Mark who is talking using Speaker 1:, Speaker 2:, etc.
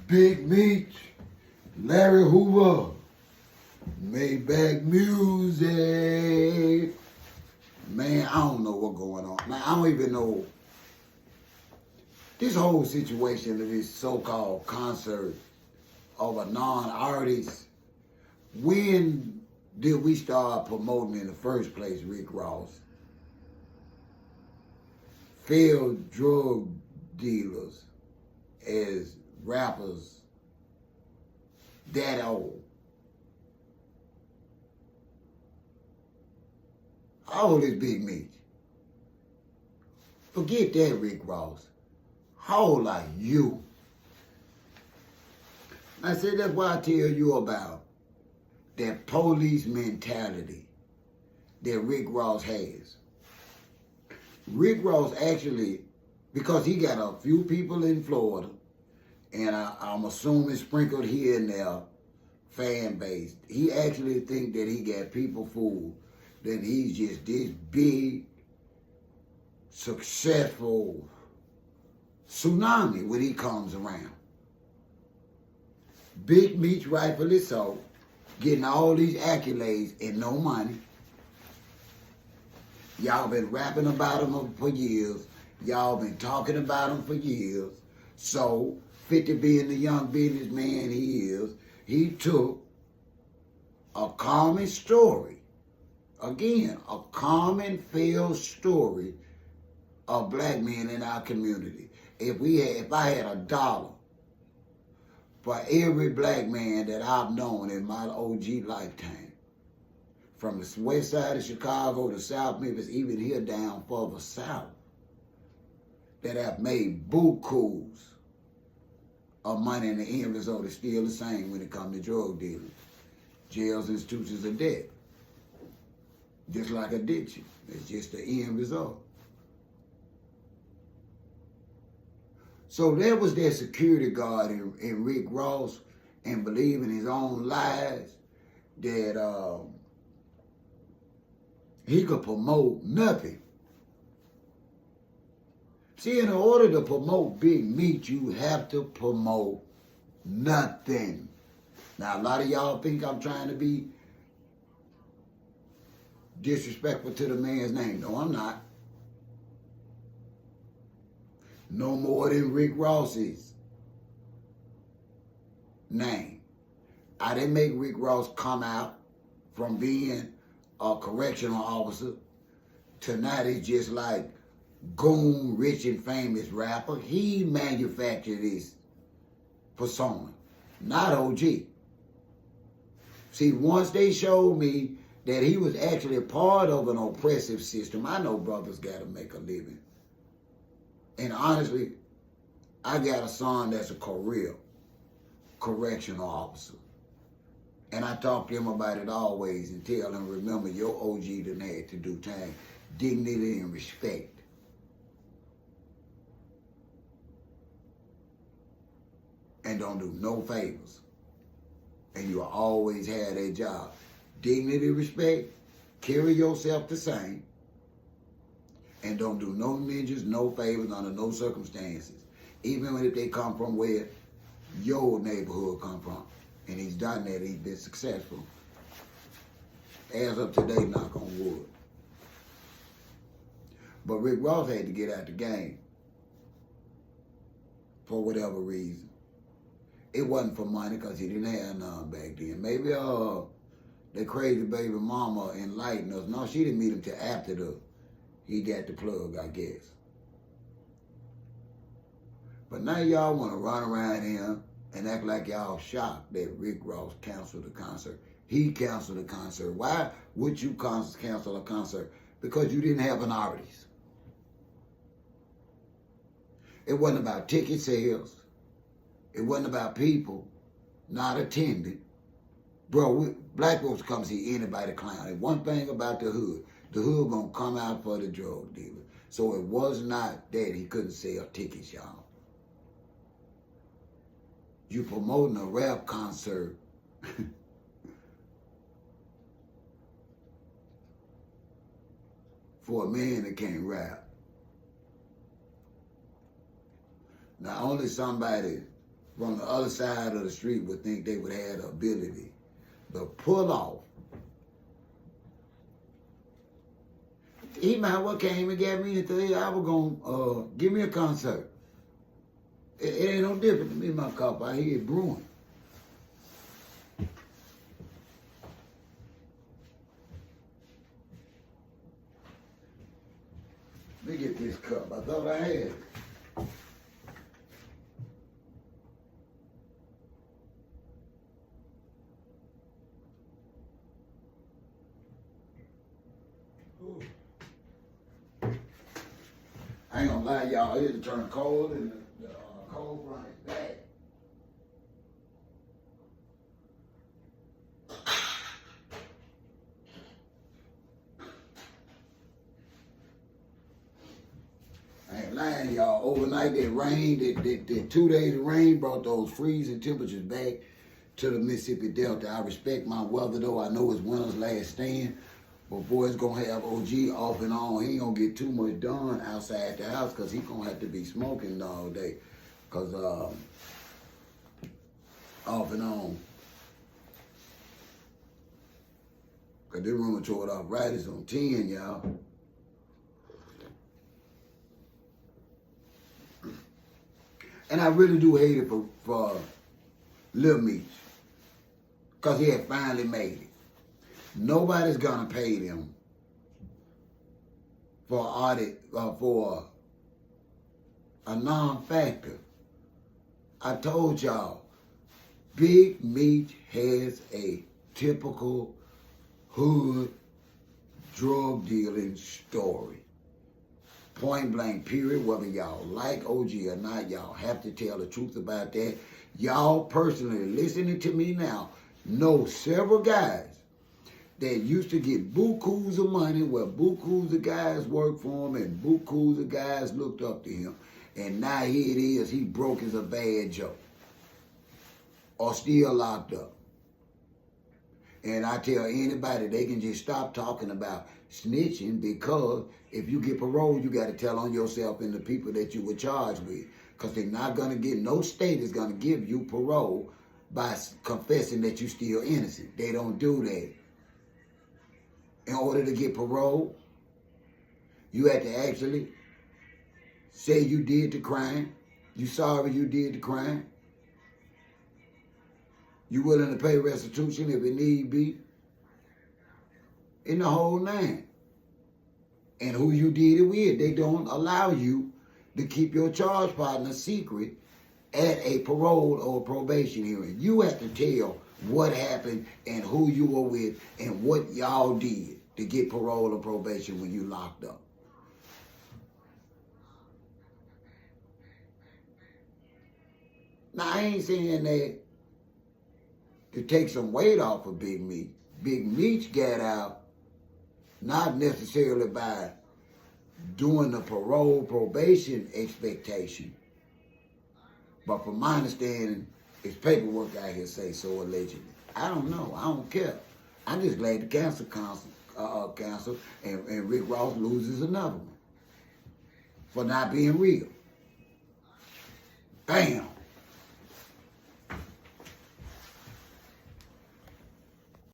Speaker 1: Big Meech, Larry Hoover, Maybach Music. Man, I don't know what's going on. Man, I don't even know. This whole situation of this so-called concert of a non-artist, when did we start promoting in the first place Rick Ross? Failed drug dealers as rappers that old. How old is Big Meech? Forget that, Rick Ross. How old are you? I said that's why I tell you about that police mentality that Rick Ross has. Rick Ross actually, because he got a few people in Florida, and I'm assuming sprinkled here and there, fan base, he actually think that he got people fooled, that he's just this big, successful tsunami when he comes around. Big Meech, rightfully so, getting all these accolades and no money. Y'all been rapping about him for years. Y'all been talking about him for years. So, 50 being the young businessman he is, he took a common story, again, a common failed story of black men in our community. If I had $1 for every black man that I've known in my OG lifetime, from the west side of Chicago to South Memphis, even here down further south, that have made bukus of money, and the end result is still the same when it comes to drug dealing. Jails, institutions of debt. Just like addiction. It's just the end result. So there was that security guard in Rick Ross, and believing his own lies that he could promote nothing. See, in order to promote Big Meech, you have to promote nothing. Now, a lot of y'all think I'm trying to be disrespectful to the man's name. No, I'm not. No more than Rick Ross's name. I didn't make Rick Ross come out from being a correctional officer to now he's just like goon, rich and famous rapper. He manufactured this persona, not OG. See, once they showed me that he was actually part of an oppressive system, I know brothers got to make a living. And honestly, I got a son that's a career correctional officer. And I talk to him about it always and tell him, remember, your OG done had to do time. Dignity and respect. And don't do no favors. And you'll always have that job. Dignity, respect, carry yourself the same. And don't do no ninjas, no favors under no circumstances. Even if they come from where your neighborhood come from. And he's done that, he's been successful. As of today, knock on wood. But Rick Ross had to get out the game. For whatever reason. It wasn't for money because he didn't have none back then. Maybe that crazy baby mama enlightened us. No, she didn't meet him till after he got the plug, I guess. But now y'all want to run around here and act like y'all shocked that Rick Ross canceled the concert. He canceled the concert. Why would you cancel a concert? Because you didn't have an artist. It wasn't about ticket sales. It wasn't about people not attending. Bro, black folks come see anybody clown. And one thing about the hood gonna come out for the drug dealer. So it was not that he couldn't sell tickets, y'all. You promoting a rap concert for a man that can't rap. Now only somebody from the other side of the street would think they would have the ability to pull off. He might well came and got me and said, I was gonna give me a concert. It ain't no different to me, my cop. I hear it brewing. Let me get this cup. I thought I had it. Ooh. I ain't gonna lie, y'all. It'll turn cold and the cold front is bad. I ain't lying, y'all. Overnight, that rain, that 2 days of rain brought those freezing temperatures back to the Mississippi Delta. I respect my weather, though. I know it's winter's last stand. But boy, it's going to have OG off and on. He ain't going to get too much done outside the house because he going to have to be smoking all day. Because off and on. Because this rheumatoid arthritis on 10, y'all. And I really do hate it for Lil Meech. Because he had finally made it. Nobody's gonna pay them for audit for a non-factor. I told y'all, Big Meech has a typical hood drug dealing story. Point blank, period. Whether y'all like OG or not, y'all have to tell the truth about that. Y'all personally listening to me now know several guys that used to get bukus of money, where bukus of guys worked for him and bukus of guys looked up to him. And now here it is, he broke as a bad joke. Or still locked up. And I tell anybody, they can just stop talking about snitching, because if you get parole, you got to tell on yourself and the people that you were charged with. Because they're not going to get, no state is going to give you parole by confessing that you're still innocent. They don't do that. In order to get parole, you have to actually say you did the crime. You sorry you did the crime. You willing to pay restitution if it need be. In the whole nine. And who you did it with. They don't allow you to keep your charge partner secret at a parole or probation hearing. You have to tell what happened and who you were with and what y'all did to get parole or probation when you locked up. Now, I ain't saying that to take some weight off of Big Meech. Big Meech got out not necessarily by doing the parole probation expectation, but from my understanding, his paperwork out here say so allegedly. I don't know. I don't care. I'm just glad the council and Rick Ross loses another one for not being real. Bam.